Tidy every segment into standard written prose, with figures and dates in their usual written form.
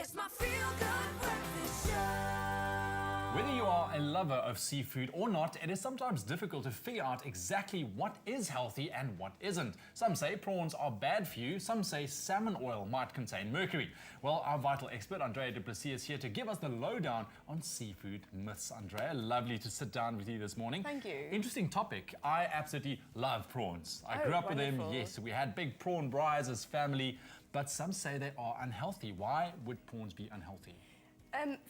It's my feel-good breakfast show. Whether you are a lover of seafood or not, it is sometimes difficult to figure out exactly what is healthy and what isn't. Some say prawns are bad for you, some say salmon oil might contain mercury. Well, our vital expert, Andrea du Plessis, is here to give us the lowdown on seafood myths. Andrea, lovely to sit down with you this morning. Thank you. Interesting topic. I absolutely love prawns. I grew up with them, yes. We had big prawn braais as family, but some say they are unhealthy. Why would prawns be unhealthy?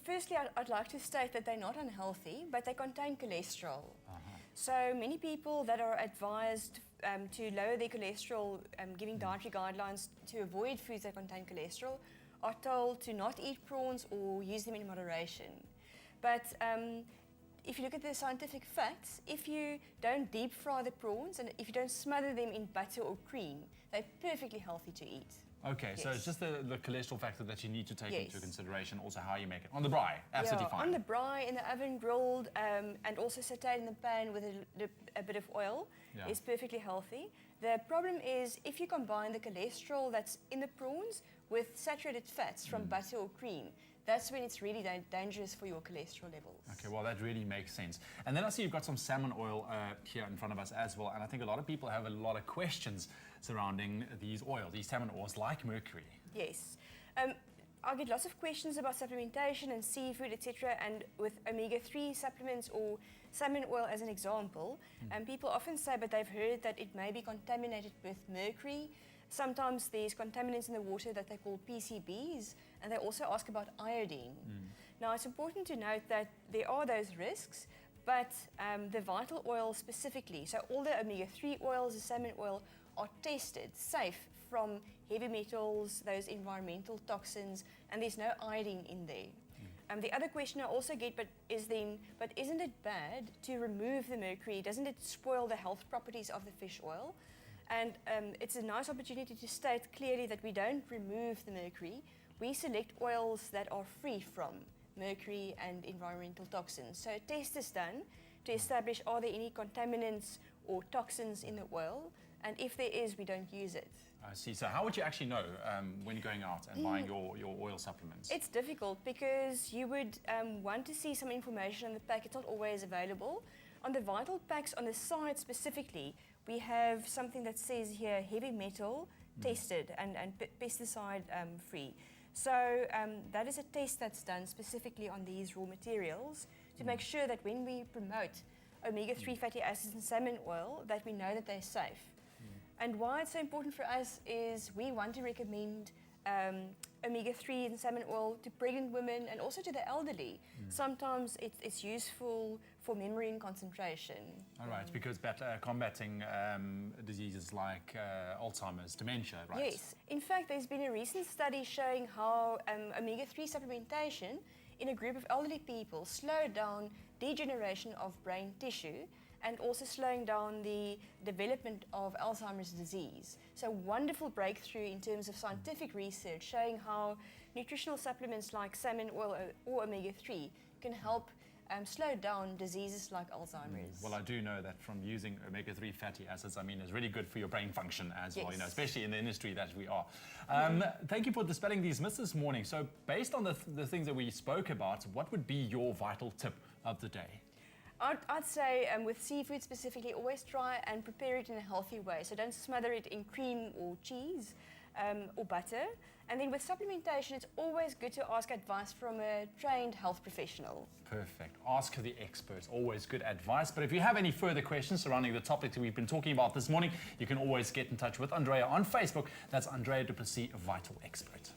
Firstly, I'd like to state that they're not unhealthy, but they contain cholesterol. So many people that are advised to lower their cholesterol, giving dietary guidelines to avoid foods that contain cholesterol, are told to not eat prawns or use them in moderation. But if you look at the scientific facts, if you don't deep fry the prawns and if you don't smother them in butter or cream, they're perfectly healthy to eat. Okay, Yes. so it's just the cholesterol factor that you need to take Yes. into consideration, also how you make it. On the braai, absolutely fine. On the braai, in the oven, grilled, and also sautéed in the pan with a bit of oil is perfectly healthy. The problem is if you combine the cholesterol that's in the prawns with saturated fats from butter or cream, that's when it's really dangerous for your cholesterol levels. Okay, well, that really makes sense. And then I see you've got some salmon oil here in front of us as well, and I think a lot of people have a lot of questions surrounding these salmon oils like mercury. Yes. I get lots of questions about supplementation and seafood, etc. And with omega-3 supplements or salmon oil as an example, people often say, but they've heard that it may be contaminated with mercury. Sometimes there's contaminants in the water that they call PCBs, and they also ask about iodine. Now, it's important to note that there are those risks, but the vital oil specifically, so all the omega-3 oils, the salmon oil, are tested safe from heavy metals, those environmental toxins, and there's no iodine in there. The other question I also get, but isn't it bad to remove the mercury? Doesn't it spoil the health properties of the fish oil? And it's a nice opportunity to state clearly that we don't remove the mercury. We select oils that are free from mercury and environmental toxins. So a test is done to establish are there any contaminants or toxins in the oil, and if there is, we don't use it. I see. So how would you actually know when you're going out and buying your oil supplements? It's difficult because you would want to see some information on the pack. It's not always available. On the vital packs on the side specifically, we have something that says here heavy metal tested and pesticide free. So that is a test that's done specifically on these raw materials to make sure that when we promote omega-3 fatty acids and salmon oil, that we know that they're safe. And why it's so important for us is we want to recommend omega-3 and salmon oil to pregnant women and also to the elderly. Sometimes it's useful for memory and concentration. All right, because combating diseases like Alzheimer's, dementia, right? Yes. In fact, there's been a recent study showing how omega-3 supplementation in a group of elderly people slowed down degeneration of brain tissue and also slowing down the development of Alzheimer's disease. So wonderful breakthrough in terms of scientific research showing how nutritional supplements like salmon oil or omega-3 can help slow down diseases like Alzheimer's. Well, I do know that from using omega-3 fatty acids, it's really good for your brain function as well, especially in the industry that we are. Thank you for dispelling these myths this morning. So based on the things that we spoke about, what would be your vital tip of the day? I'd say with seafood specifically, always try and prepare it in a healthy way. So don't smother it in cream or cheese or butter. And then with supplementation, it's always good to ask advice from a trained health professional. Perfect. Ask the experts. Always good advice. But if you have any further questions surrounding the topic that we've been talking about this morning, you can always get in touch with Andrea on Facebook. That's Andrea du Plessis, Vital Expert.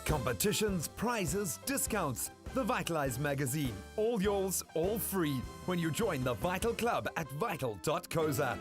Competitions, prizes, discounts. The Vitalize magazine. All yours, all free when you join the Vital Club at vital.coza.